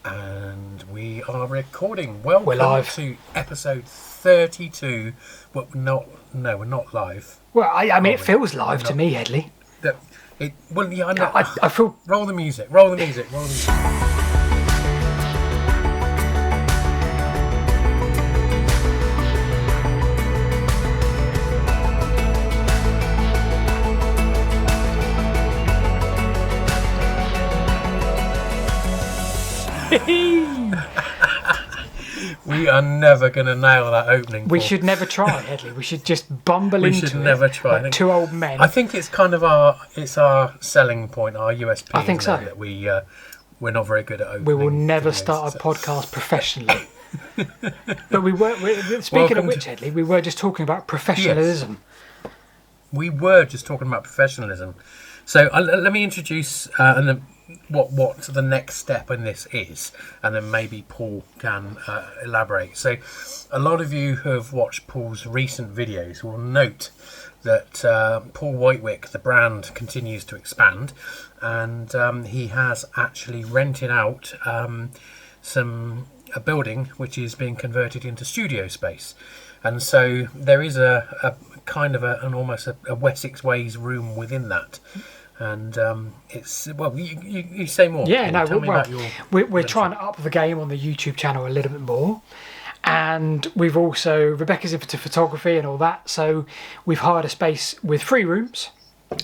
And we are recording. Welcome We're live to episode 32. Well, we're not live. Well, I mean, it feels live to me, Hedley. Well, yeah, I know. I feel... Roll the music. Roll the music. We are never going to nail that opening. We should never try, Hedley. We should just bumble into it. We should never try. Like two old men. I think it's kind of our selling point, our USP. I think so. That we're not very good at opening. We will never start a podcast professionally. But speaking of which, Hedley, we were just talking about professionalism. Yes. We were just talking about professionalism. So let me introduce what the next step in this is, and then maybe Paul can elaborate. So a lot of you who have watched Paul's recent videos will note that Paul Wansdyke, the brand, continues to expand, and he has actually rented out a building which is being converted into studio space. And so there is a kind of an almost a Wessex Ways room within that. And it's, well, you say more. Yeah, no, Tell me about we're trying to up the game on the YouTube channel a little bit more. And we've also, Rebecca's into photography and all that. So we've hired a space with 3 rooms.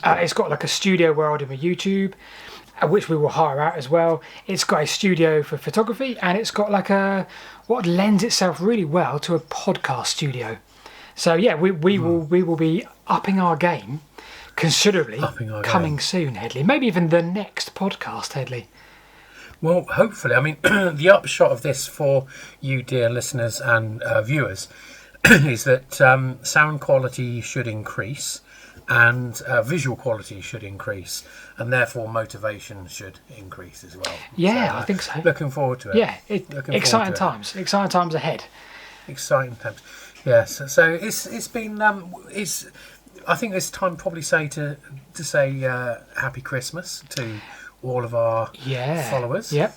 It's got like a studio where I do my YouTube, which we will hire out as well. It's got a studio for photography, and it's got like what lends itself really well to a podcast studio. So yeah, we will be upping our game considerably coming soon, Hedley. Maybe even the next podcast, Hedley. Well, hopefully. I mean, the upshot of this for you, dear listeners and viewers, is that sound quality should increase and visual quality should increase, and therefore motivation should increase as well. Yeah, so, I think so. Looking forward to it. Yeah, exciting times. Exciting times ahead. Exciting times. Yes. So it's been I think it's time probably to say Happy Christmas to all of our followers. Yep.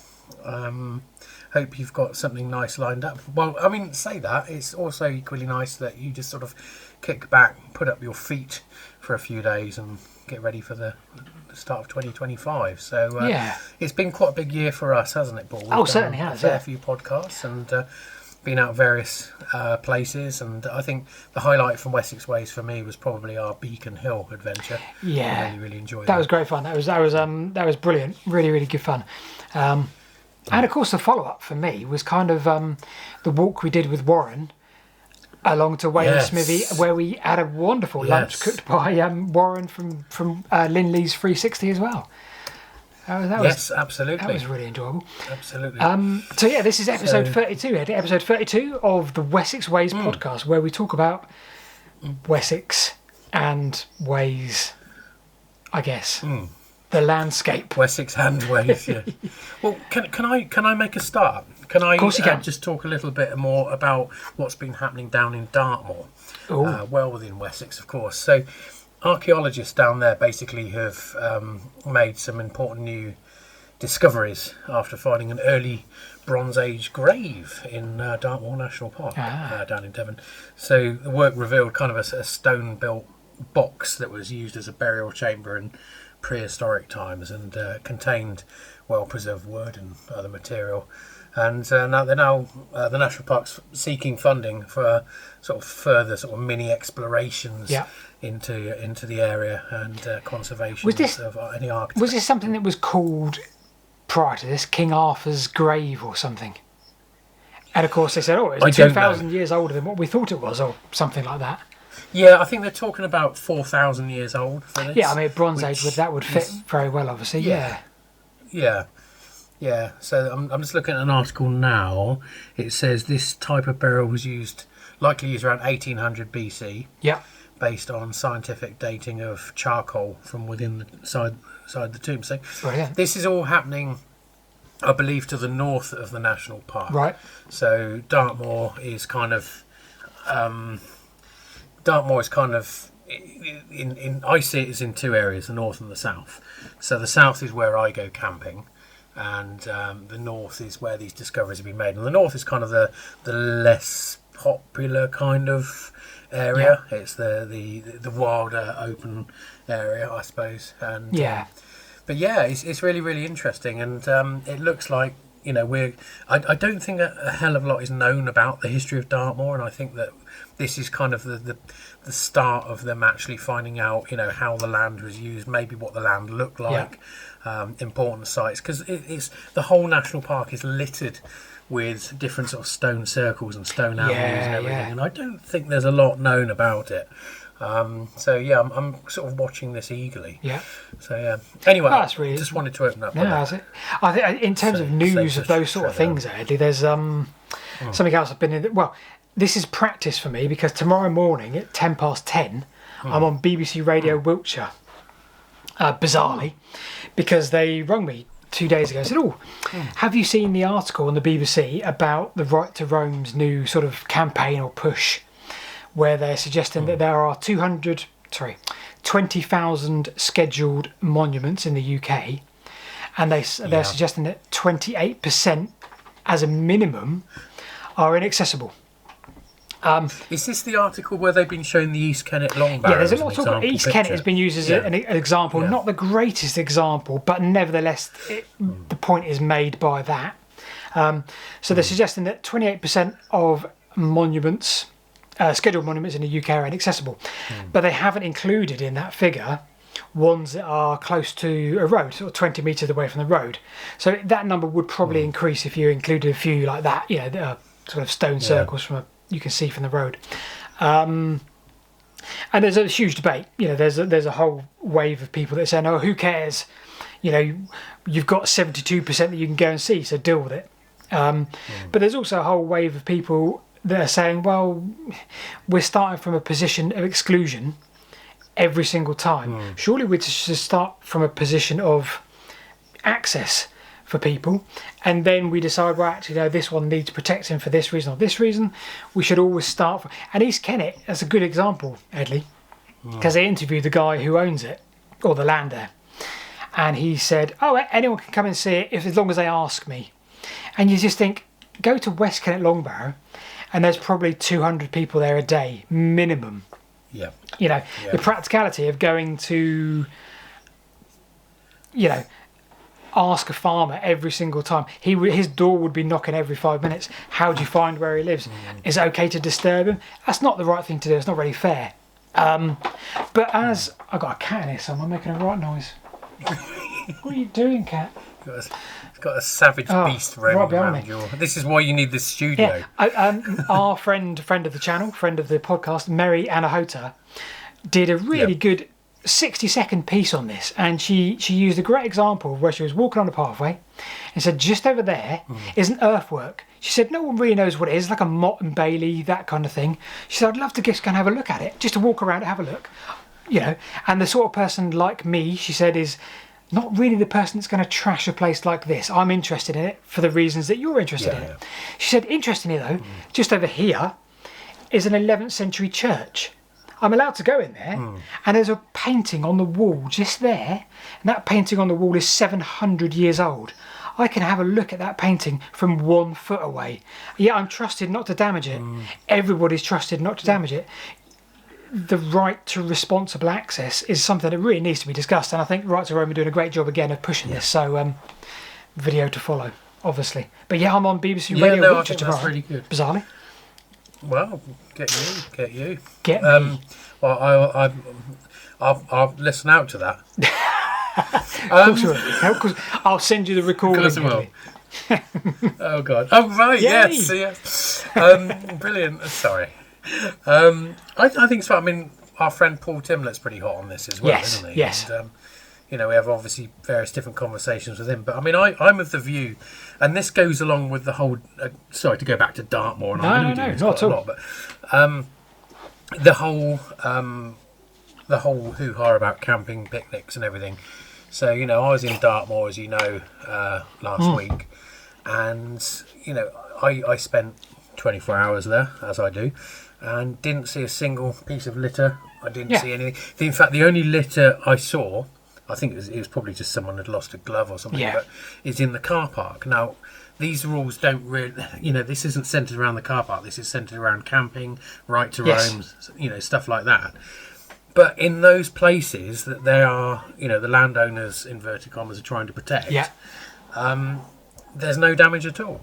Hope you've got something nice lined up. Well, I mean, say that. It's also equally nice that you just sort of kick back, put up your feet for a few days and get ready for the start of 2025. So it's been quite a big year for us, hasn't it, Paul? Certainly has. A few podcasts and been out various places, and I think the highlight from Wessex Ways for me was probably our Beacon Hill adventure. Yeah, I really enjoyed that. Was great fun. That was brilliant. Really, really good fun. And of course, the follow-up for me was kind of the walk we did with Warren along to Wayne Smithy, where we had a wonderful lunch cooked by Warren from Linley's 360 as well. Absolutely. That was really enjoyable. Absolutely. So yeah, this is episode 32, Eddie. Episode 32 of the Wessex Ways podcast, where we talk about Wessex and ways, I guess. The landscape. Wessex and ways, yeah. Well, can I make a start? Can I of course you can. Just talk a little bit more about what's been happening down in Dartmoor? Well within Wessex, of course. So archaeologists down there basically have made some important new discoveries after finding an early Bronze Age grave in Dartmoor National Park down in Devon. So the work revealed kind of a stone-built box that was used as a burial chamber in prehistoric times and contained well-preserved wood and other material. And now the National Park's seeking funding for sort of further sort of mini explorations into the area and conservation of any architecture. Was this something that was called prior to this King Arthur's grave or something? And of course they said, it's 2,000 years older than what we thought it was, or something like that. Yeah, I think they're talking about 4,000 years old for this. Yeah, I mean, Bronze Age, that would fit very well, obviously. Yeah. So I'm just looking at an article now. It says this type of burial was likely used around 1800 BC. Yeah. Based on scientific dating of charcoal from within the side the tomb. So this is all happening, I believe, to the north of the national park. Right. So Dartmoor is kind of I see it as in 2 areas, the north and the south. So the south is where I go camping, and the north is where these discoveries have been made. And the north is kind of the less popular kind of area. Yeah. It's the wilder, open area, I suppose. And but yeah, it's really, really interesting, and it looks like, you know, I don't think a hell of a lot is known about the history of Dartmoor, and I think that this is kind of the start of them actually finding out, you know, how the land was used, maybe what the land looked like, important sites, because it's the whole national park is littered with different sort of stone circles and stone avenues and everything, and I don't think there's a lot known about it. So yeah, I'm sort of watching this eagerly. Yeah. So yeah. Anyway, I just wanted to open up. Yeah, that's it. I think in terms of news of those sort of things, Hedley, there's something else I've been in. Well, this is practice for me because tomorrow morning at 10:10, I'm on BBC Radio Wiltshire. Bizarrely, because they rung me 2 days ago and said, have you seen the article on the BBC about the Right to Roam's new sort of campaign or push, where they're suggesting that there are 20,000 scheduled monuments in the UK, and they're suggesting that 28% as a minimum are inaccessible. Is this the article where they've been showing the East Kennet Long Barrow? Yeah, there's a lot of talk. East Kennet has been used as an example, not the greatest example, but nevertheless, the point is made by that. So they're suggesting that 28% of monuments, scheduled monuments in the UK, are inaccessible, but they haven't included in that figure ones that are close to a road, sort of 20 metres away from the road. So that number would probably increase if you included a few like that, you know, that are sort of stone circles you can see from the road. And there's a huge debate. You know, there's a whole wave of people that are saying, "Oh, who cares? You know, you've got 72% that you can go and see, so deal with it." But there's also a whole wave of people that are saying, "Well, we're starting from a position of exclusion every single time. Surely we should start from a position of access for people, and then we decide, well, actually, no, this one needs protecting for this reason or this reason. We should always start from." And East Kennet, that's a good example, Hedley, because they interviewed the guy who owns it, or the land there, and he said, "Oh, anyone can come and see it as long as they ask me." And you just think, go to West Kennet Long Barrow, and there's probably 200 people there a day minimum. Yeah. You know, the practicality of going to, you know, ask a farmer every single time. His door would be knocking every 5 minutes. How do you find where he lives? Is it okay to disturb him? That's not the right thing to do. It's not really fair. But as I've got a cat in here somewhere making a right noise. What are you doing, cat? It's got a savage beast roaming around you. This is why you need this studio. Yeah. Our friend of the channel, friend of the podcast, Mary Anahota, did a really good 60-second piece on this, and she used a great example where she was walking on a pathway and said, just over there is an earthwork. She said no one really knows what it is, like a Mott and Bailey, that kind of thing. She said, I'd love to just go and have a look at it, just to walk around and have a look, you know. And the sort of person like me, she said, is not really the person that's going to trash a place like this. I'm interested in it for the reasons that you're interested in it. She said, interestingly though, just over here is an 11th century church. I'm allowed to go in there, and there's a painting on the wall just there, and that painting on the wall is 700 years old. I can have a look at that painting from 1 foot away. Yeah, I'm trusted not to damage it. Everybody's trusted not to damage it. The right to responsible access is something that really needs to be discussed, and I think Right to Roam are doing a great job again of pushing this. So, video to follow, obviously. But yeah, I'm on BBC Radio Wiltshire tomorrow. That's really good. Bizarrely. Well, get you. Get me. Well, I'll listen out to that. Of course, I'll send you the recording. Of course I will. Oh God! Oh right, yay. Yes. Brilliant. Sorry. I think so. I mean, our friend Paul Timlet's pretty hot on this as well, isn't he? Yes. And, you know, we have obviously various different conversations with him, but I mean, I'm of the view, and this goes along with the whole. Sorry to go back to Dartmoor, and no, not at all. But the whole hoo-ha about camping, picnics, and everything. So you know, I was in Dartmoor, as you know, last week, and you know, I spent 24 hours there, as I do, and didn't see a single piece of litter. I didn't see anything. In fact, the only litter I saw I think it was probably just someone had lost a glove or something. Yeah. But it's in the car park. Now, these rules don't really, this isn't centred around the car park. This is centred around camping, right to roam, stuff like that. But in those places that they are, the landowners, inverted commas, are trying to protect, there's no damage at all.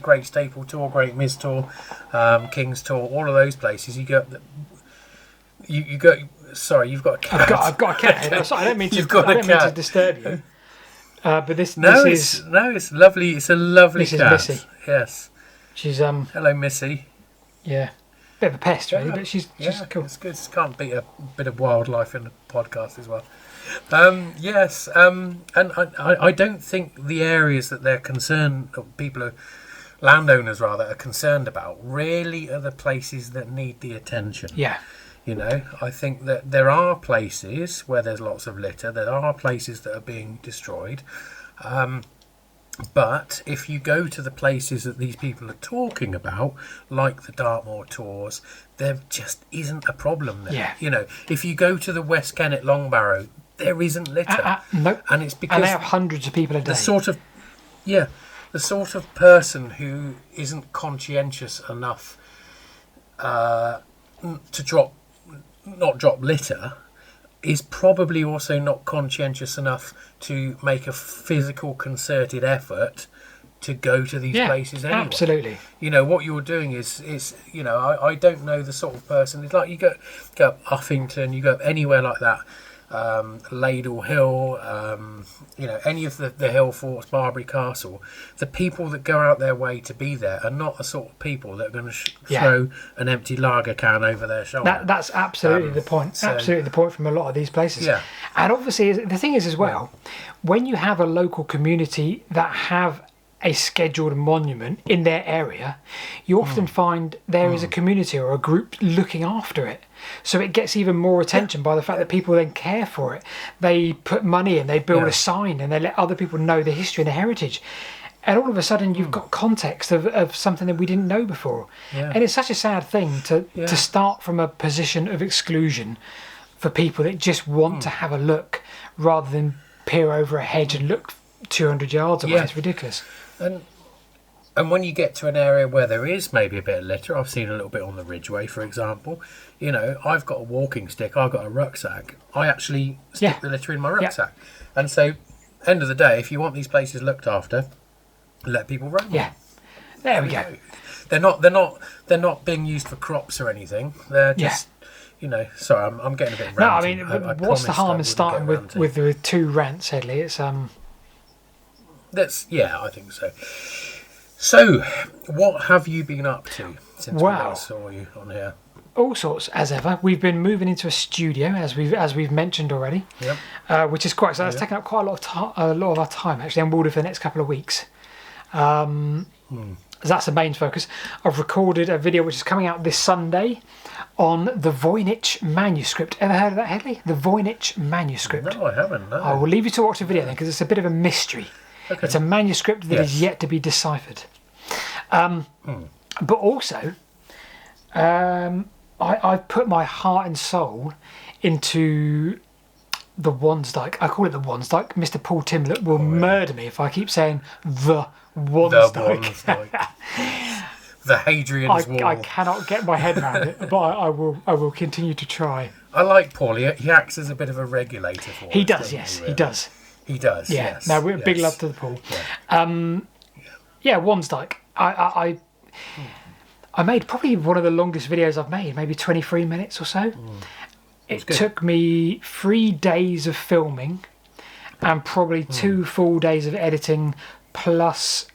Great Staple Tor, Great Mis Tor, King's Tor, all of those places. You go. Sorry, you've got a cat. I've got a cat. I don't mean to. You've got I a don't mean cat. to disturb you. But this is it's lovely. It's a lovely cat. This is Missy. Yes. She's Hello, Missy. Yeah. Bit of a pest, really, but she's cool. It's good. Can't beat a bit of wildlife in a podcast as well. Yes. And I don't think the areas that they're concerned, landowners rather, are concerned about, really are the places that need the attention. Yeah. I think that there are places where there's lots of litter. There are places that are being destroyed. But if you go to the places that these people are talking about, like the Dartmoor Tors, there just isn't a problem there. Yeah. If you go to the West Kennet Long Barrow, there isn't litter. Nope. And it's because and they have hundreds of people a day. the sort of person who isn't conscientious enough to not drop litter is probably also not conscientious enough to make a physical concerted effort to go to these places anyway. Absolutely. What you're doing is I don't know the sort of person. It's like you go up Uffington, you go up anywhere like that, Ladle Hill, any of the hill forts, Barbary Castle. The people that go out their way to be there are not the sort of people that are going to throw an empty lager can over their shoulder. That's absolutely the point. Absolutely the point from a lot of these places. Yeah. And obviously, the thing is as well, when you have a local community that have a scheduled monument in their area, you often find there is a community or a group looking after it. So it gets even more attention by the fact that people then care for it. They put money in, they build a sign, and they let other people know the history and the heritage. And all of a sudden you've got context of something that we didn't know before. Yeah. And it's such a sad thing to start from a position of exclusion for people that just want to have a look rather than peer over a hedge and look 200 yards away. It's ridiculous. And when you get to an area where there is maybe a bit of litter, I've seen a little bit on the Ridgeway, for example. I've got a walking stick, I've got a rucksack. I actually stick the litter in my rucksack. And so, end of the day, if you want these places looked after, let people roam. Yeah, there we go. They're not being used for crops or anything. They're just. Sorry, I'm getting a bit ranty. No, I mean, what's the harm in starting with two rants, Hedley? It's I think so. So, what have you been up to since we last saw you on here? All sorts, as ever. We've been moving into a studio, as we've mentioned already, which is quite. So that's taken up quite a lot of our time actually, and will do for the next couple of weeks. That's the main focus. I've recorded a video which is coming out this Sunday on the Voynich manuscript. Ever heard of that, Hedley? The Voynich manuscript. No, I haven't. No. I will leave you to watch the video then, because it's a bit of a mystery. Okay. It's a manuscript that is yet to be deciphered. But also, I've put my heart and soul into the Wansdyke. I call it the Wansdyke. Mr. Paul Timlett will murder me if I keep saying the Wansdyke. The Hadrian's Wall. I cannot get my head around it, but I will continue to try. I like Paul. He acts as a bit of a regulator for us. He does, yes. He does. He does, yeah. Yes. No, we're big love to the Paul. Yeah, Wansdyke. I made probably one of the longest videos I've made, maybe 23 minutes or so. It took me 3 days of filming and probably 2 full days of editing, plus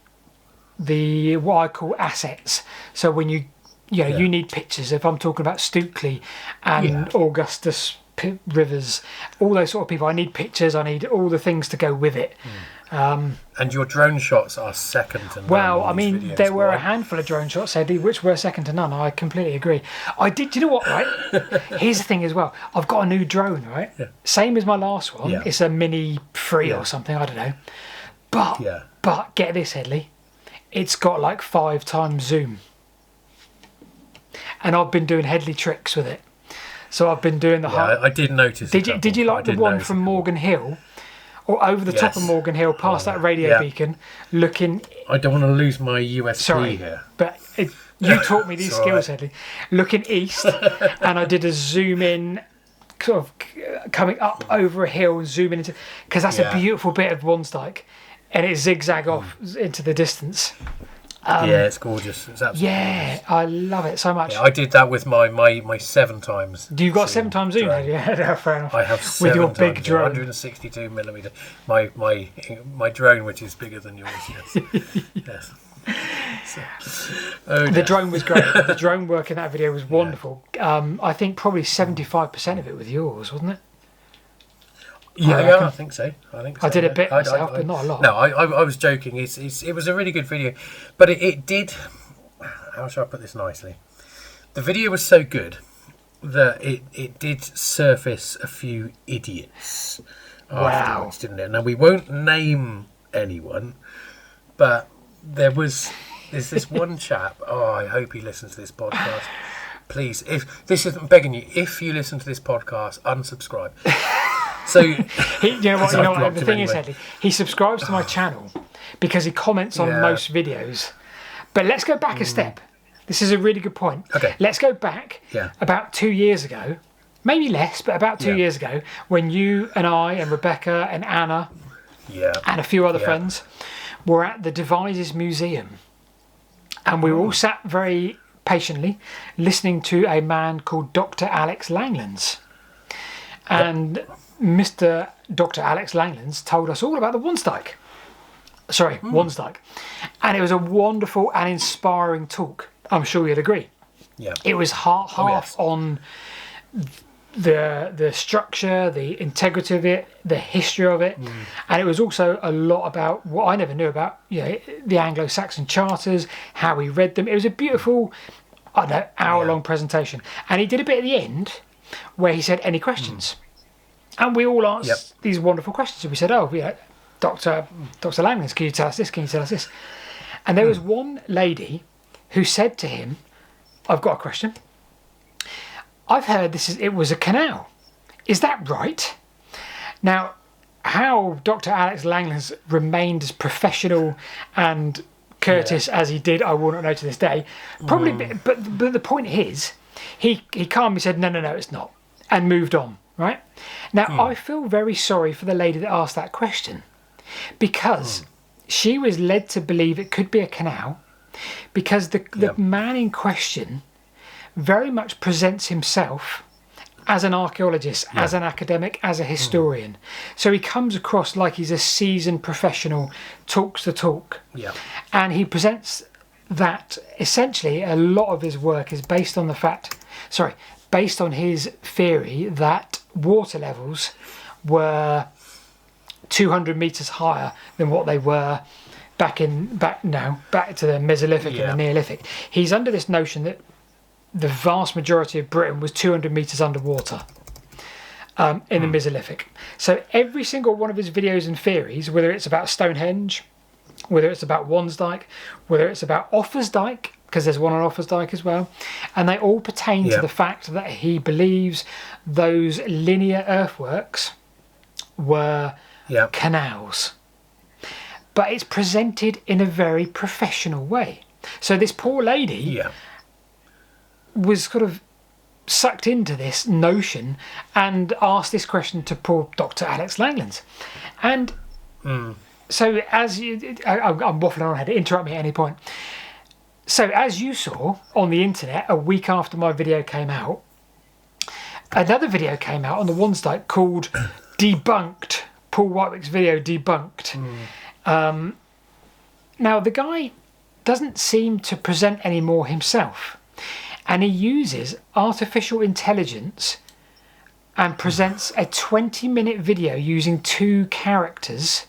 what I call assets. So when you need pictures. If I'm talking about Stukely and Augustus Rivers, all those sort of people, I need pictures. I need all the things to go with it. And your drone shots are second to none. Well, I mean, there were a handful of drone shots, Eddie, which were second to none. I completely agree. I did. Do you know what? Right. Here's the thing as well. I've got a new drone. Right. Yeah. Same as my last one. Yeah. It's a Mini 3 or something. I don't know. But get this, Hedley. It's got like 5 times zoom. And I've been doing Hedley tricks with it. So I've been doing the I did notice. Did you like the one from Morgan Hill or over the top of Morgan Hill, past that radio beacon, looking. I don't want to lose my USP here. But you taught me these skills, Hedley. Looking east, and I did a zoom in, sort of coming up over a hill and zooming into, because that's a beautiful bit of Wansdyke, and it zigzag off into the distance. It's gorgeous. It's absolutely gorgeous. I love it so much. Yeah, I did that with my 7 times. You've got 7 times zoom, yeah, fair enough. I have 7 with your times, big drone, 162 millimeter. My drone, which is bigger than yours. Yes. Yes. The drone was great. The drone work in that video was wonderful. I think probably 75% of it was yours, wasn't it? I think so. I did a bit myself, but not a lot. No, I was joking. It was a really good video, but it did. How shall I put this nicely? The video was so good that it did surface a few idiots afterwards, didn't it? Now we won't name anyone, but there's this one chap. Oh, I hope he listens to this podcast. Please, if this isn't begging you, if you listen to this podcast, unsubscribe. So you know what? The thing is, Hedley, he subscribes to my channel because he comments on most videos. But let's go back a step. This is a really good point. Okay. Let's go back about 2 years ago, maybe less, but about 2 years ago, when you and I and Rebecca and Anna and a few other friends were at the Devices Museum, and we were all sat very patiently listening to a man called Dr. Alex Langlands. And Mr. Dr. Alex Langlands told us all about the Wansdyke. Wansdyke. And it was a wonderful and inspiring talk. I'm sure you'd agree. Yeah. It was half on the structure, the integrity of it, the history of it, and it was also a lot about what I never knew about, the Anglo-Saxon charters, how he read them. It was a beautiful, hour-long presentation. And he did a bit at the end where he said, any questions? And we all asked these wonderful questions. And we said, Dr. Langlands, can you tell us this? Can you tell us this? And there was one lady who said to him, I've got a question. I've heard it was a canal. Is that right? Now, how Dr. Alex Langlands remained as professional and courteous as he did, I will not know to this day. Probably, but the point is, he calmly said, no, it's not, and moved on, right? Now, I feel very sorry for the lady that asked that question, because she was led to believe it could be a canal, because the man in question very much presents himself as an archaeologist, as an academic, as a historian. So he comes across like he's a seasoned professional, talks the talk. Yeah. And he presents that essentially a lot of his work is based on based on his theory that water levels were 200 metres higher than what they were back to the Mesolithic and the Neolithic. He's under this notion that the vast majority of Britain was 200 metres underwater in the Mesolithic. So every single one of his videos and theories, whether it's about Stonehenge, whether it's about Wansdyke, whether it's about Offansdyke, because there's one on Offansdyke as well, and they all pertain to the fact that he believes those linear earthworks were canals. But it's presented in a very professional way. So this poor lady was sort of sucked into this notion and asked this question to poor Dr. Alex Langlands. And so as I'm waffling on ahead, interrupt me at any point. So as you saw on the internet, a week after my video came out, another video came out on the Wansdyke called Debunked. Paul Whitewick's video, Debunked. Now the guy doesn't seem to present any more himself, and he uses artificial intelligence and presents a 20-minute video using 2 characters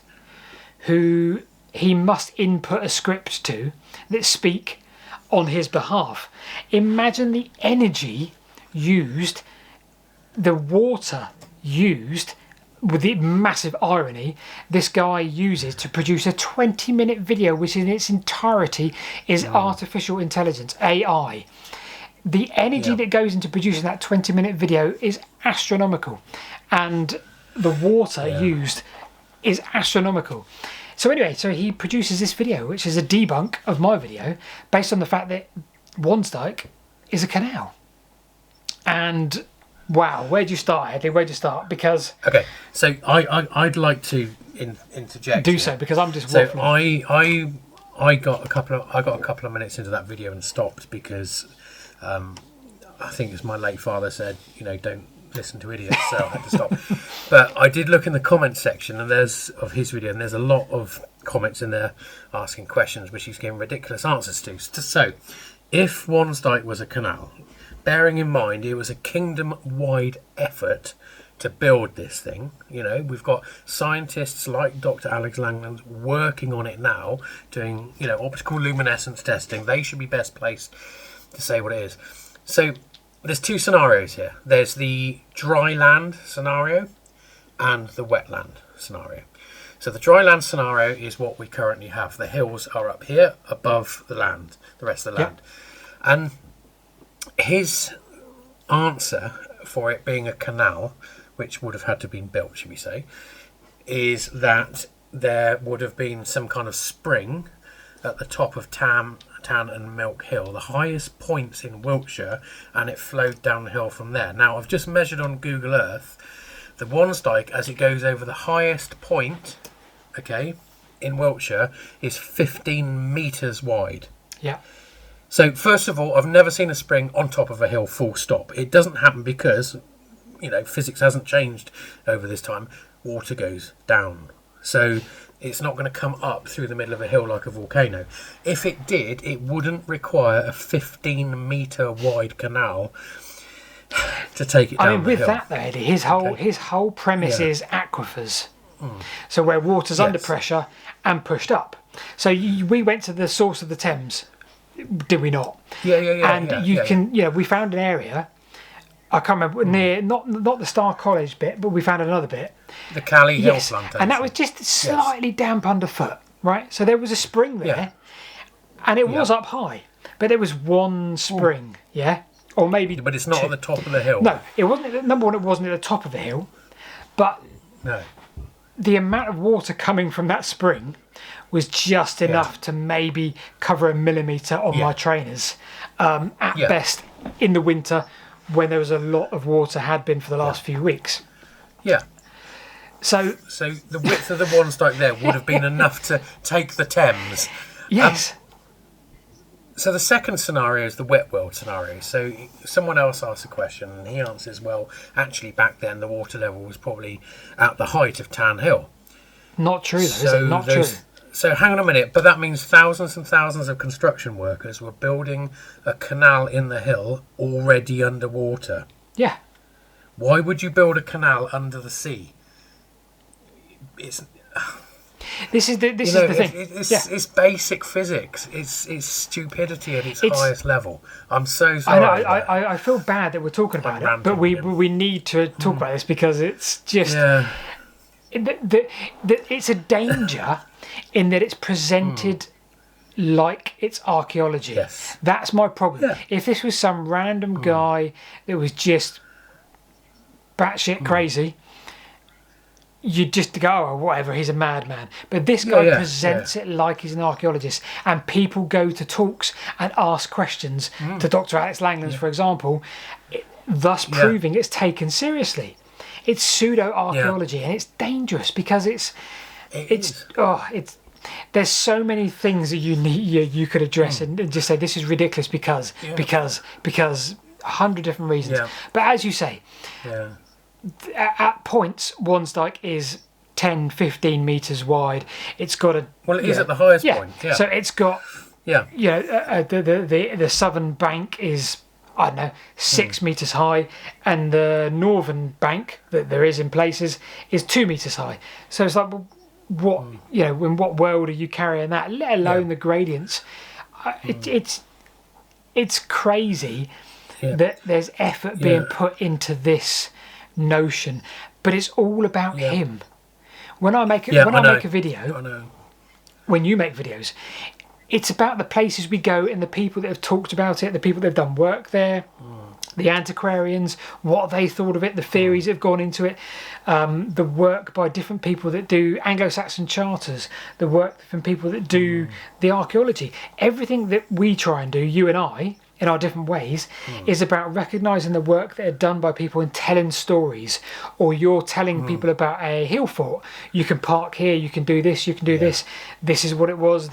who he must input a script to that speak on his behalf. Imagine the energy used, the water used, with the massive irony this guy uses to produce a 20-minute video which in its entirety is artificial intelligence, AI. The energy that goes into producing that 20-minute video is astronomical, and the water used is astronomical. So anyway, so he produces this video, which is a debunk of my video, based on the fact that Wansdyke is a canal. And wow, where'd you start, Hedley? Where'd you start? Because okay, so I'd like to interject. Do so, because I'm just waffling. So I got a couple of minutes into that video and stopped because I think as my late father said, don't listen to idiots, so I had to stop. But I did look in the comments section and there's a lot of comments in there asking questions which he's giving ridiculous answers to. So if Wansdyke was a canal, bearing in mind it was a kingdom-wide effort to build this thing, we've got scientists like Dr. Alex Langland working on it now, doing optical luminescence testing. They should be best placed to say what it is. So there's two scenarios here. There's the dry land scenario and the wetland scenario. So the dry land scenario is what we currently have. The hills are up here above the land, the rest of the land. And his answer for it being a canal, which would have had to been built, should we say, is that there would have been some kind of spring at the top of Tan and Milk Hill, the highest points in Wiltshire, and it flowed down the hill from there. Now, I've just measured on Google Earth the Wansdyke as it goes over the highest point, in Wiltshire, is 15 metres wide. Yeah. So, first of all, I've never seen a spring on top of a hill, full stop. It doesn't happen because, physics hasn't changed over this time. Water goes down. So it's not going to come up through the middle of a hill like a volcano. If it did, it wouldn't require a 15-metre wide canal to take it down. I mean, with the hill. that, though, his whole premise is aquifers. So where water's under pressure and pushed up. So we went to the source of the Thames, did we not? Yeah. We found an area. I can't remember, near not the Star College bit, but we found another bit. The Cali Hill Plantation. And that was just slightly damp underfoot, right? So there was a spring there, and it was up high, but there was one spring, or maybe. But it's not at the top of the hill. No, it wasn't. Number one, it wasn't at the top of the hill, but the amount of water coming from that spring was just enough to maybe cover a millimetre on my trainers, at best in the winter, when there was a lot of water had been for the last few weeks. Yeah. So the width of the Wansdyke there would have been enough to take the Thames. Yes. So the second scenario is the wet world scenario. So someone else asks a question and he answers, well, actually back then the water level was probably at the height of Tan Hill. Not true, though, is it? Not true. So hang on a minute, but that means thousands and thousands of construction workers were building a canal in the hill already underwater. Yeah. Why would you build a canal under the sea? This is the thing. It's basic physics. It's stupidity at its highest level. I'm so sorry. I feel bad that we're talking about it, but we need to talk about this because it's just it's a danger in that it's presented like it's archaeology. Yes. That's my problem. Yeah. If this was some random guy that was just batshit crazy, you'd just go, oh, whatever, he's a madman. But this guy presents it like he's an archaeologist, and people go to talks and ask questions to Dr. Alex Langlands, for example, thus proving it's taken seriously. It's pseudo-archaeology, and it's dangerous because there's so many things that you could address and just say this is ridiculous because 100 different reasons. But as you say, at points Wansdyke is 10, 15 metres wide. It's got a it is at the highest point. Yeah. So it's got the southern bank is 6 metres high, and the northern bank that there is in places is 2 metres high. So it's like, what in what world are you carrying that? Let alone the gradients. It's crazy that there's effort being put into this notion, but it's all about him. When I make a video, when you make videos, it's about the places we go and the people that have talked about it, the people that have done work there, the antiquarians, what they thought of it, the theories that have gone into it, the work by different people that do Anglo-Saxon charters, the work from people that do the archaeology. Everything that we try and do, you and I, in our different ways, is about recognising the work that are done by people and telling stories. Or you're telling people about a hill fort. You can park here, you can do this, you can do this. This is what it was.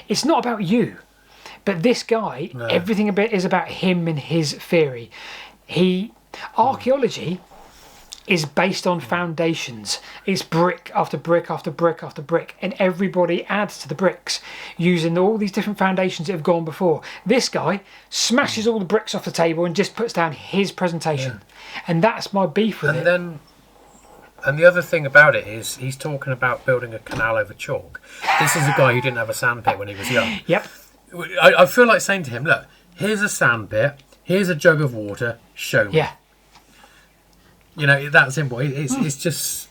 It's not about you. But this guy, everything is about him and his theory. Archaeology is based on foundations. It's brick after brick after brick after brick, and everybody adds to the bricks using all these different foundations that have gone before. This guy smashes all the bricks off the table and just puts down his presentation, and that's my beef with it. And the other thing about it is he's talking about building a canal over chalk. This is a guy who didn't have a sandpit when he was young. Yep. I feel like saying to him, look, here's a sandpit, here's a jug of water, show me. Yeah. You know, that simple. It's just,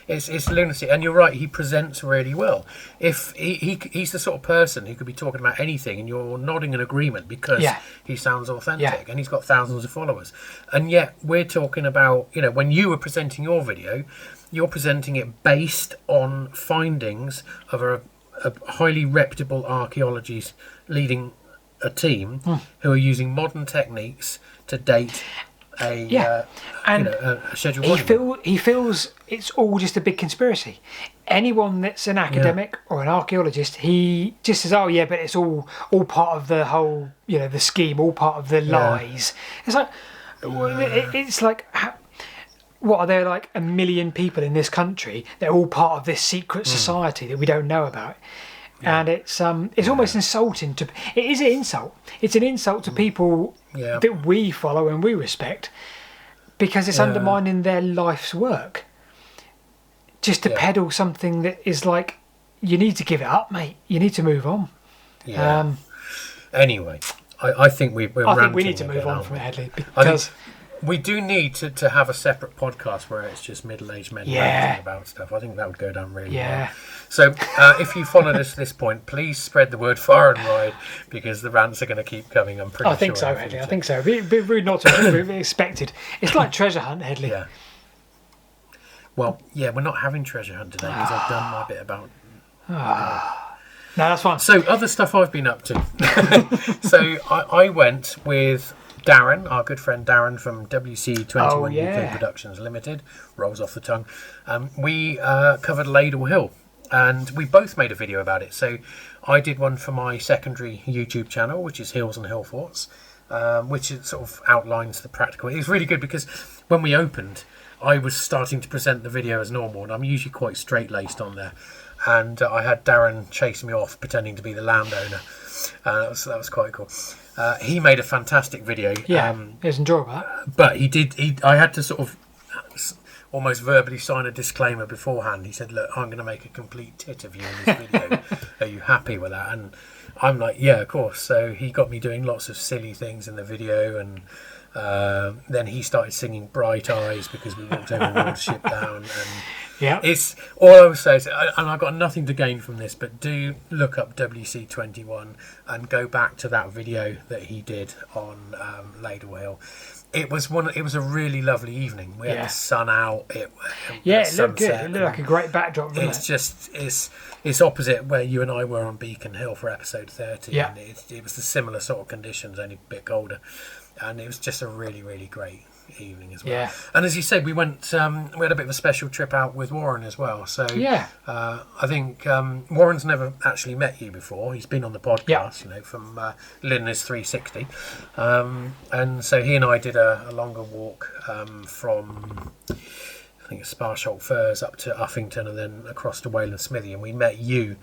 it's lunacy. And you're right, he presents really well. If he's the sort of person who could be talking about anything and you're nodding in agreement because he sounds authentic and he's got thousands of followers. And yet we're talking about, you know, when you were presenting your video, you're presenting it based on findings of a highly reputable archaeologists leading a team who are using modern techniques to date a scheduled monument. He feels it's all just a big conspiracy. Anyone that's an academic or an archaeologist, he just says, "Oh yeah, but it's all part of the whole, you know, the scheme, all part of the lies." It's like, it's like, what are there, like 1 million people in this country that are all part of this secret society that we don't know about? And it's almost insulting to. It is an insult. It's an insult to people that we follow and we respect, because it's undermining their life's work. Just to peddle something that is like, you need to give it up, mate. You need to move on. Yeah. Anyway, I think we need to move on from it, Hedley, because we do need to have a separate podcast where it's just middle-aged men ranting about stuff. I think that would go down really well. So if you followed us to this point, please spread the word far and wide, because the rants are going to keep coming. I'm pretty sure. I think so, Hedley. I think so. It'd be rude not to be expected. It's like treasure hunt, Hedley. Yeah. Well, yeah, we're not having treasure hunt today because I've done my bit about. No, that's fine. So other stuff I've been up to. So I went with Darren, our good friend Darren from WC21 UK Productions Limited, rolls off the tongue. We covered Ladle Hill, and we both made a video about it. So I did one for my secondary YouTube channel, which is Hills and Hill Forts, which it sort of outlines the practical. It was really good because when we opened, I was starting to present the video as normal, and I'm usually quite straight-laced on there. And I had Darren chase me off pretending to be the landowner. That was quite cool. He made a fantastic video. Yeah, it was enjoyable. But I had to sort of almost verbally sign a disclaimer beforehand. He said, look, I'm going to make a complete tit of you in this video. Are you happy with that? And I'm like, yeah, of course. So he got me doing lots of silly things in the video, and then he started singing Bright Eyes because we walked over Watership Down. And it's all I would say is, and I've got nothing to gain from this, but do look up WC21 and go back to that video that he did on Ladle Hill. It was a really lovely evening. We had the sun out. It looked good. It looked like a great backdrop. It's opposite where you and I were on Beacon Hill for episode 30. Yeah. And it was the similar sort of conditions, only a bit colder, and it was just a really, really great evening as well. Yeah. And as you said, we went. We had a bit of a special trip out with Warren as well. So I think Warren's never actually met you before. He's been on the podcast, you know, from Linus 360, and so he and I did a longer walk from, I think it's Sparsholt Firs up to Uffington and then across to Wayland Smithy, and we met you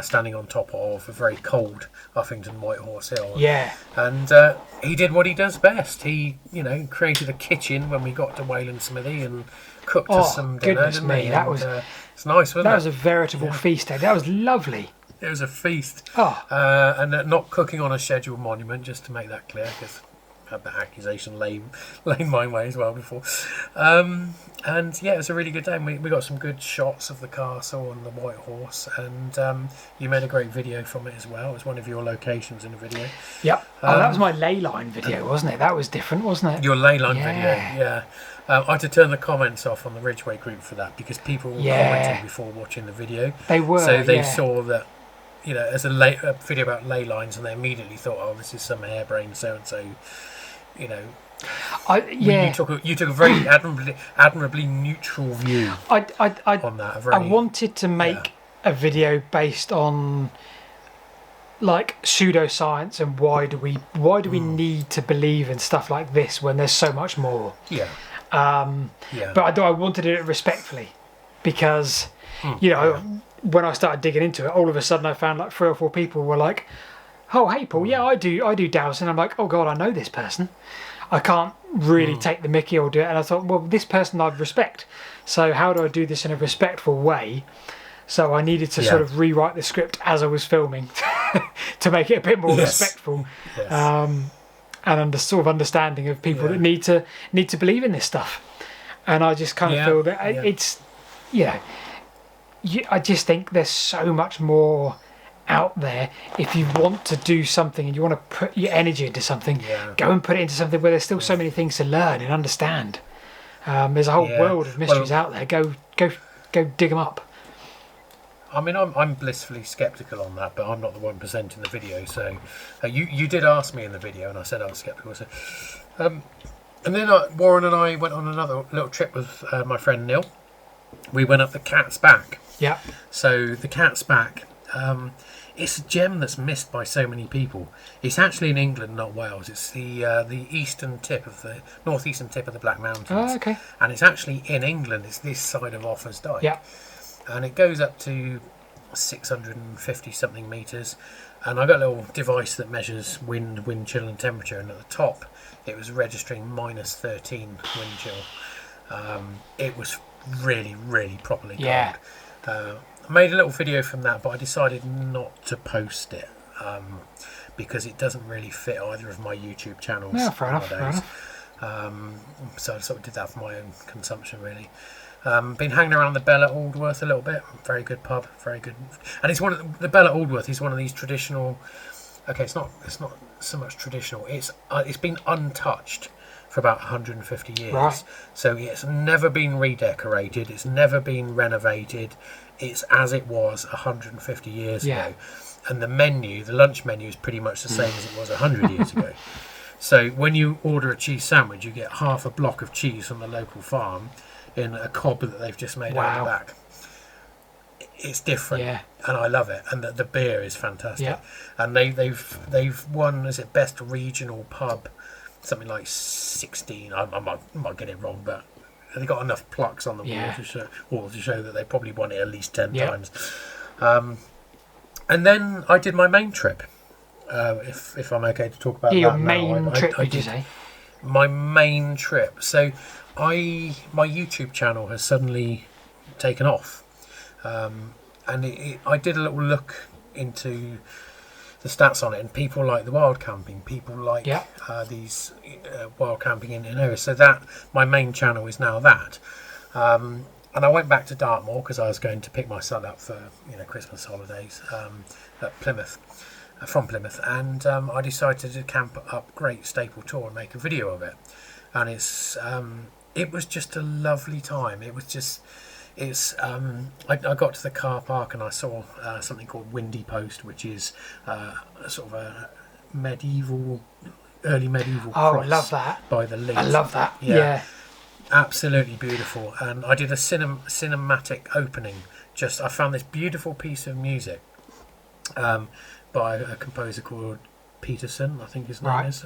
standing on top of a very cold Uffington White Horse Hill. Yeah. And he did what he does best. He, you know, created a kitchen when we got to Wayland Smithy and cooked us some dinner. Goodness me, that was it's nice, wasn't it? That was a veritable feast day. That was lovely. It was a feast. And not cooking on a scheduled monument, just to make that clear, because had that accusation laid my way as well before. And yeah, it was a really good day. We got some good shots of the castle and the White Horse, and you made a great video from it as well. It was one of your locations in the video. Yep. That was my ley line video, wasn't it? That was different, wasn't it? Your ley line video, yeah. I had to turn the comments off on the Ridgeway group for that, because people were commenting before watching the video. They were, so they saw that, as a video about ley lines, and they immediately thought, oh, this is some harebrained so-and-so, You took a very admirably neutral view on that. I wanted to make a video based on like pseudoscience and why do we need to believe in stuff like this when there's so much more. But I wanted to do it respectfully, because when I started digging into it, all of a sudden I found like 3 or 4 people were like, oh hey Paul, I do dowsing. I'm like, oh god, I know this person. I can't really take the mickey or do it. And I thought, well, this person I respect, so how do I do this in a respectful way? So I needed to sort of rewrite the script as I was filming to make it a bit more respectful, and sort of understanding of people that need to believe in this stuff. And I just kind of feel that it's, I just think there's so much more out there. If you want to do something and you want to put your energy into something, go and put it into something where there's still so many things to learn and understand. There's a whole world of mysteries out there. Go dig them up. I mean, I'm blissfully sceptical on that, but I'm not the one presenting the video. So you did ask me in the video, and I said I was sceptical. So, and then Warren and I went on another little trip with my friend Neil. We went up the Cat's Back. Yeah. So the Cat's Back, it's a gem that's missed by so many people. It's actually in England, not Wales. It's the eastern tip of the northeastern tip of the Black Mountains. Oh, okay. And it's actually in England. It's this side of Wansdyke. Yeah. And it goes up to 650 something metres, and I got a little device that measures wind chill and temperature, and at the top it was registering minus 13 wind chill. It was really, really properly cold. I made a little video from that, but I decided not to post it because it doesn't really fit either of my YouTube channels nowadays. So I sort of did that for my own consumption, really. Been hanging around the Bell at Aldworth a little bit. Very good pub, very good. And it's the Bell at Aldworth is one of these traditional. Okay, it's not so much traditional. It's been untouched for about 150 years. Right. So it's never been redecorated. It's never been renovated. It's as it was 150 years ago. And the lunch menu is pretty much the same as it was 100 years ago. So when you order a cheese sandwich, you get half a block of cheese from the local farm in a cob that they've just made out the back. It's different, and I love it. And the beer is fantastic. And they've won, is it best regional pub, something like 16. I might get it wrong, but they got enough plucks on the wall to show that they probably won it at least 10 times. And then I did my main trip. If I'm okay to talk about that. Your main trip, did you say? My main trip. So my YouTube channel has suddenly taken off, and I did a little look into the stats on it, and people like the wild camping, people like these wild camping in areas. So that my main channel is now that, and I went back to Dartmoor because I was going to pick my son up for Christmas holidays at Plymouth. From Plymouth, and I decided to camp up Great Staple Tor and make a video of it, and it was just a lovely time. I got to the car park and I saw something called Windy Post, which is sort of a early medieval cross. I love that. By the Leith. I love that. Yeah. Absolutely beautiful. And I did a cinematic opening. I found this beautiful piece of music by a composer called Peterson, I think his name is.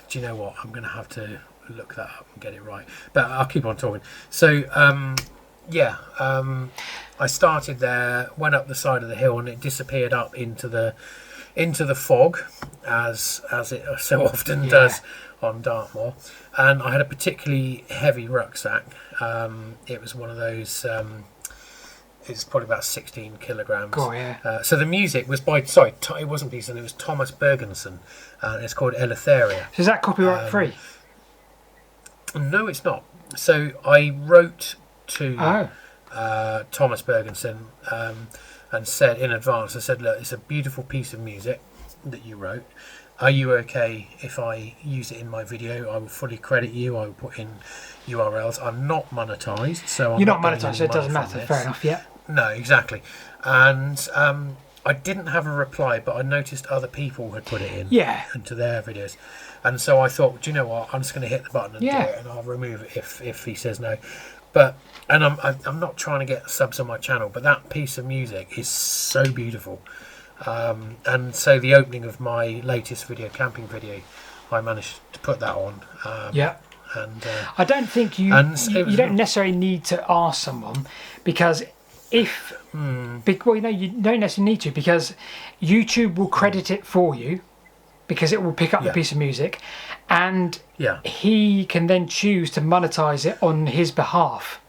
Do you know what? I'm going to have to look that up and get it right. But I'll keep on talking. So, I started there, went up the side of the hill, and it disappeared up into the fog, as it so often does on Dartmoor. And I had a particularly heavy rucksack. It was one of those It's probably about 16 kilograms. Oh, yeah. So the music was by, it wasn't Beeson, it was Thomas Bergensen. It's called Eleutheria. So is that copyright free? No, it's not. So I wrote to Thomas Bergensen and said in advance, I said, look, it's a beautiful piece of music that you wrote. Are you okay if I use it in my video? I will fully credit you. I will put in URLs. I'm not monetized, so You're not monetized, so it doesn't matter. Fair enough, yeah. No, exactly. And I didn't have a reply, but I noticed other people had put it in into their videos. And so I thought, do you know what? I'm just going to hit the button and do it, and I'll remove it if he says no. But I'm not trying to get subs on my channel, but that piece of music is so beautiful. And so the opening of my latest video, camping video, I managed to put that on. And I don't think you don't necessarily need to ask someone, because if well, you don't necessarily need to, because YouTube will credit it for you, because it will pick up the piece of music, and he can then choose to monetize it on his behalf.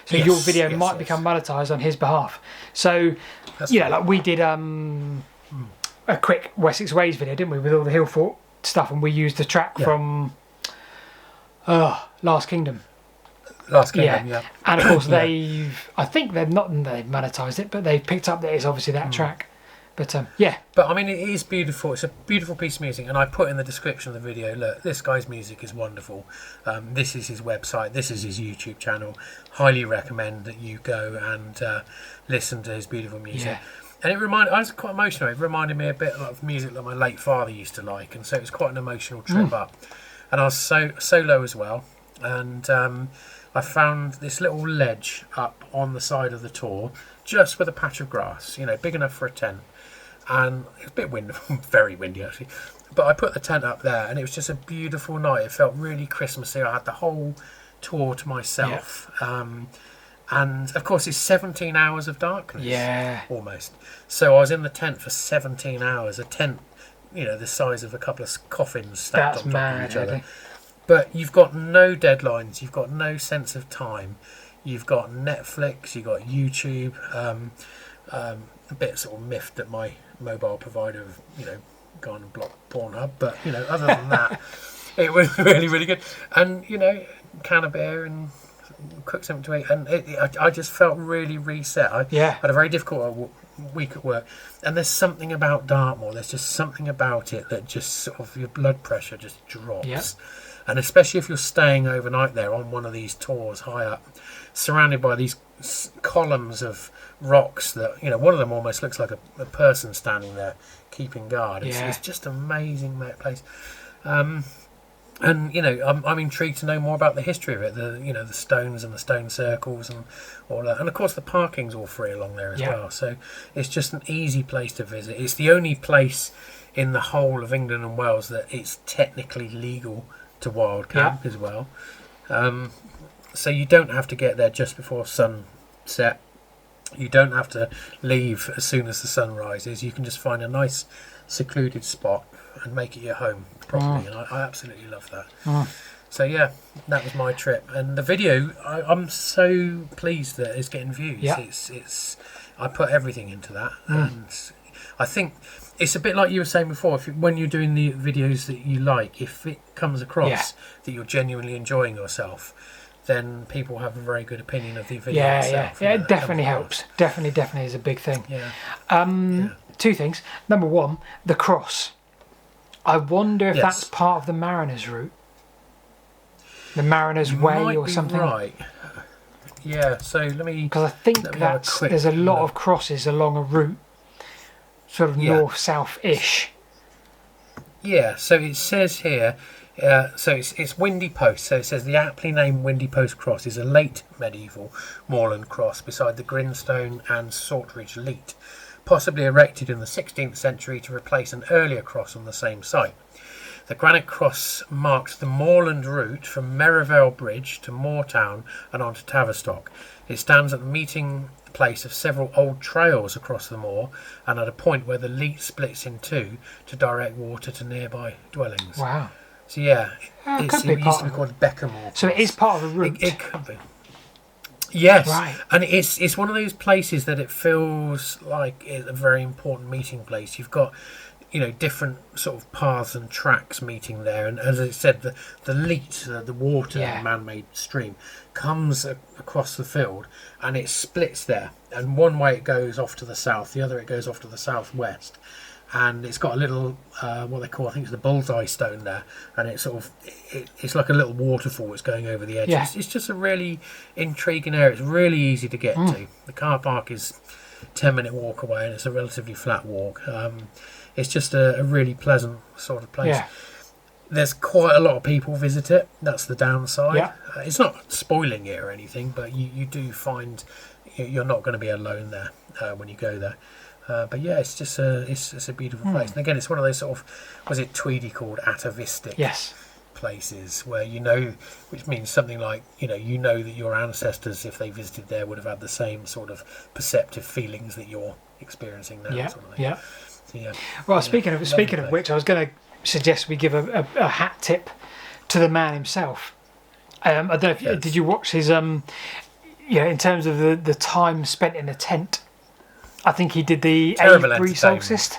So your video might become monetized on his behalf. So like we did a quick Wessex Ways video, didn't we, with all the hill fort stuff, and we used the track from Last Kingdom. And of course I think they've monetized it, but they've picked up that it's obviously that track. But but I mean, it is beautiful. It's a beautiful piece of music, and I put in the description of the video, look, this guy's music is wonderful. This is his website, this is his YouTube channel. Highly recommend that you go and listen to his beautiful music. And I was quite emotional. It reminded me a bit of music that my late father used to like, and so it was quite an emotional trip up. And I was solo as well, and I found this little ledge up on the side of the tor, just with a patch of grass, big enough for a tent. And it was a bit windy, very windy actually. But I put the tent up there, and it was just a beautiful night. It felt really Christmassy. I had the whole tour to myself. And of course, it's 17 hours of darkness, almost. So I was in the tent for 17 hours. A tent, the size of a couple of coffins stacked on top of each other. But you've got no deadlines. You've got no sense of time. You've got Netflix. You've got YouTube. A bit sort of miffed that my mobile provider have, gone and blocked Pornhub. But, other than that, it was really, really good. And, can of beer and cook something to eat. And I just felt really reset. I had a very difficult week at work. And there's something about Dartmoor. There's just something about it that just sort of, your blood pressure just drops. And especially if you're staying overnight there on one of these tours high up, surrounded by these columns of rocks that, one of them almost looks like a person standing there keeping guard. It's just an amazing place. And, I'm intrigued to know more about the history of it, the stones and the stone circles and all that. And, of course, the parking's all free along there as well. So it's just an easy place to visit. It's the only place in the whole of England and Wales that it's technically legal to wild camp as well. So you don't have to get there just before sunset. You don't have to leave as soon as the sun rises. You can just find a nice secluded spot and make it your home properly. And I absolutely love that. So that was my trip. And the video, I'm so pleased that it's getting views. It's I put everything into that. And I think it's a bit like you were saying before, when you're doing the videos that you like, if it comes across that you're genuinely enjoying yourself, then people have a very good opinion of the video itself. It definitely helps. Definitely is a big thing. Two things. Number one, the cross. I wonder if that's part of the Mariners route. The Mariners Way or something. Right. Yeah, so let me... Because I think there's a lot of crosses along a route, sort of north-south-ish. Yeah, so it says here... so it's Windy Post. So it says the aptly named Windy Post Cross is a late medieval moorland cross beside the Grinstone and Saltridge Leat, possibly erected in the 16th century to replace an earlier cross on the same site. The granite cross marks the moorland route from Merivale Bridge to Moortown and on to Tavistock. It stands at the meeting place of several old trails across the moor and at a point where the Leat splits in two to direct water to nearby dwellings. Wow. So it used to be called Beckermore. So it is part of the route. It could be. Yes, Right. and it's one of those places that it feels like it's a very important meeting place. You've got, different sort of paths and tracks meeting there, and as I said, the leat, the water, Yeah. the man-made stream, comes across the field, and it splits there. And one way it goes off to the south, the other it goes off to the southwest. And it's got a little, what they call, I think it's the bullseye stone there, and it's sort of, it's like a little waterfall that's going over the edge. Yeah. It's just a really intriguing area. It's really easy to get to. The car park is 10-minute walk away, and it's a relatively flat walk. It's just a really pleasant sort of place. Yeah. There's quite a lot of people visit it. That's the downside. Yeah. It's not spoiling it or anything, but you do find you're not going to be alone there when you go there. But yeah, it's just it's a beautiful place. And again, it's one of those sort of, was it Tweedy called atavistic Yes. places where which means something like that your ancestors, if they visited there, would have had the same sort of perceptive feelings that you're experiencing now. Yeah. Sort of thing. Yeah. So, yeah. Well, speaking of place. which, I was going to suggest we give a hat tip to the man himself. I don't know if Yes. did you watch his in terms of the time spent in a tent. I think he did the Terrible Avebury entertainment. solstice.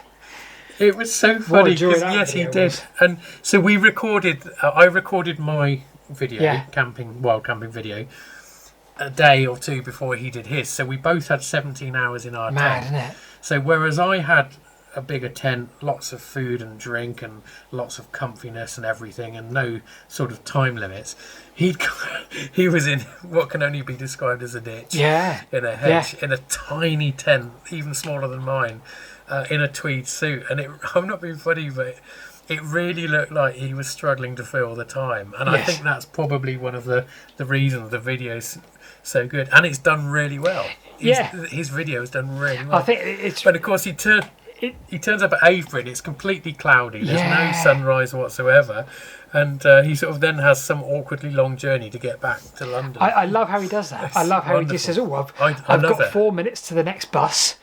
It was so funny joy because that yes, he video did. was. And so we recorded. I recorded my video, Yeah. wild camping video, a day or two before he did his. So we both had 17 hours in our Mad, tent. isn't it? So whereas I had a bigger tent, lots of food and drink, and lots of comfiness and everything, and no sort of time limits, he was in what can only be described as a ditch. Yeah. In a hedge, in a tiny tent, even smaller than mine, in a tweed suit. And I'm not being funny, but it really looked like he was struggling to fill the time. And I Yes. think that's probably one of the reasons the video's so good. And it's done really well. His video has done really well. I think it's. But of course, he turns up at Avebury and it's completely cloudy. There's no sunrise whatsoever. And he sort of then has some awkwardly long journey to get back to London. I love how he does that. It's I love how wonderful. he just says, "Oh, I I've love got it. 4 minutes to the next bus,"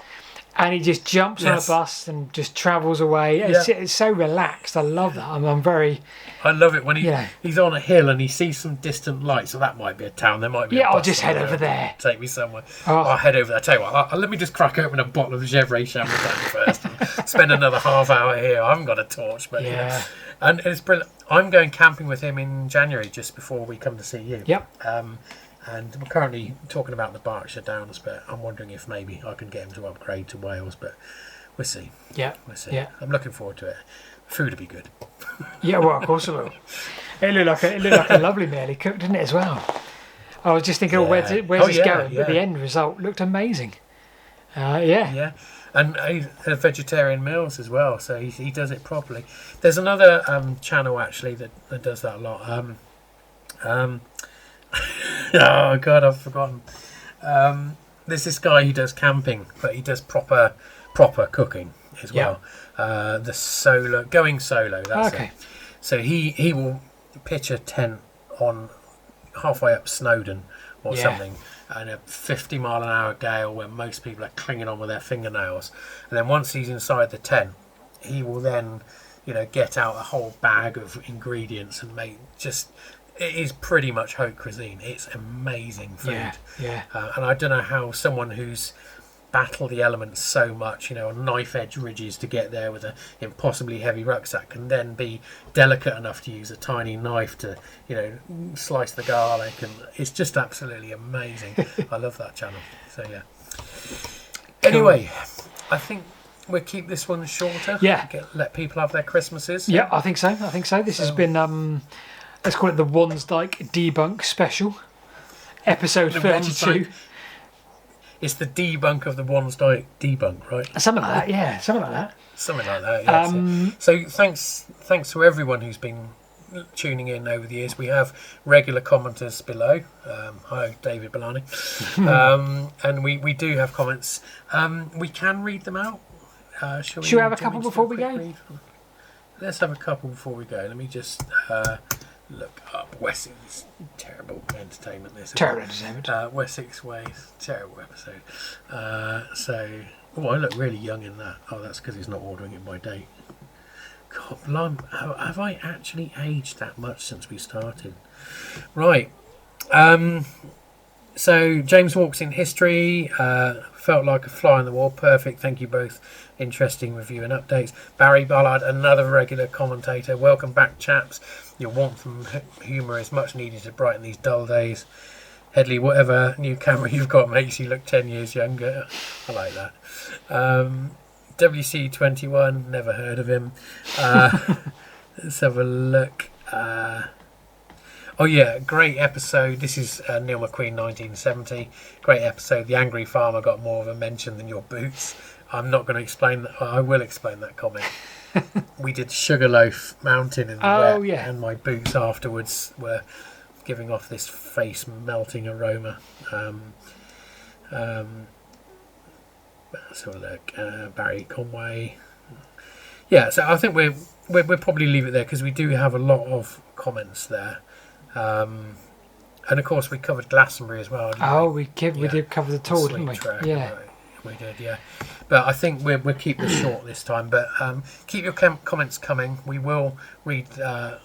and he just jumps on a Yes. bus and just travels away. It's so relaxed. I love that. I'm very. I love it when Yeah. he's on a hill and he sees some distant lights. So that might be a town. There might be. Yeah, a I'll bus just head somewhere. over there. Take me somewhere. Oh. I'll head over there. I tell you what. Let me just crack open a bottle of Gevrey Champagne first. And spend another half hour here. I haven't got a torch, but Yeah. And it's brilliant. I'm going camping with him in January, just before we come to see you. Yep. And we're currently talking about the Berkshire Downs, but I'm wondering if maybe I can get him to upgrade to Wales. But we'll see. Yeah. We'll see. Yeah. I'm looking forward to it. Food will be good. Yeah. Well, of course it will. It looked like a lovely meal he cooked, didn't it, as well? I was just thinking, where's this going? Yeah. But the end result looked amazing. Yeah. Yeah, and a vegetarian meals as well, so he does it properly. There's another channel actually that does that a lot. Oh God, I've forgotten. There's this guy who does camping, but he does proper cooking as well. The going solo. That's Okay. it. So he will pitch a tent on halfway up Snowdon or something, and a 50-mile-an-hour gale where most people are clinging on with their fingernails. And then once he's inside the tent, he will then, get out a whole bag of ingredients and make it is pretty much haute cuisine. It's amazing food. Yeah. And I don't know how someone who's battled the elements so much, on knife edge ridges to get there with an impossibly heavy rucksack, can then be delicate enough to use a tiny knife to, slice the garlic, and it's just absolutely amazing. I love that channel. So yeah. Anyway, I think we'll keep this one shorter. Yeah. Let people have their Christmases. Yeah, I think so. This has been let's call it the Wansdyke debunk special, episode 32. It's the debunk of the Wansdyke debunk, right? Something like that, yeah. Something like that. Something like that, yeah. So thanks to everyone who's been tuning in over the years. We have regular commenters below. Hi, David Bellani. And we do have comments. We can read them out. Shall we have a couple before we go? Let's have a couple before we go. Let me just look up Wessex. Terrible entertainment, this. Terrible entertainment. Wessex Ways. Terrible episode. I look really young in that. Oh, that's because he's not ordering it by date. God, blimey, have I actually aged that much since we started? Right. So James Walks in History, felt like a fly on the wall. Perfect. Thank you both. Interesting review and updates. Barry Ballard, another regular commentator. Welcome back, chaps. Your warmth and humour is much needed to brighten these dull days. Hedley, whatever new camera you've got makes you look 10 years younger. I like that. WC21, never heard of him. Let's have a look. Oh yeah, great episode. This is Neil McQueen, 1970. Great episode. The Angry Farmer got more of a mention than your boots. I'm not going to explain that. I will explain that comment. We did Sugarloaf Mountain in the wet, yeah. And my boots afterwards were giving off this face melting aroma. Let's have a look. Barry Conway. Yeah, so I think we'll probably leave it there because we do have a lot of comments there. And of course we covered Glastonbury as well. We did cover the tour, didn't we? Yeah, we did. Yeah, but I think we'll keep this short this time. But keep your comments coming. We will read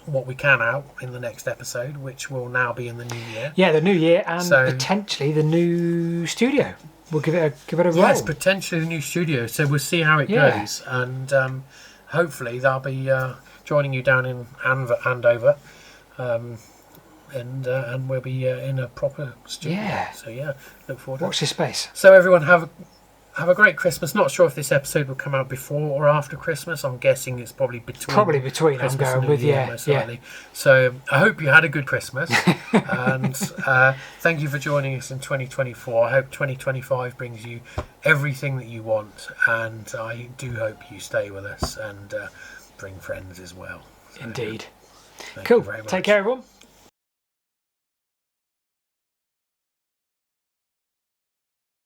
what we can out in the next episode, which will now be in the new year. Yeah, the new year, and potentially the new studio. We'll give it a roll. Yes, potentially the new studio. So we'll see how it goes, and hopefully they'll be joining you down in Andover. And we'll be in a proper studio. Yeah. So look forward to it. Watch this space. So everyone have a great Christmas. Not sure if this episode will come out before or after Christmas. I'm guessing it's probably between. Probably between. Christmas I'm going with most likely. So I hope you had a good Christmas, and thank you for joining us in 2024. I hope 2025 brings you everything that you want, and I do hope you stay with us and bring friends as well. Indeed. Thank cool. you very much. Take care, everyone.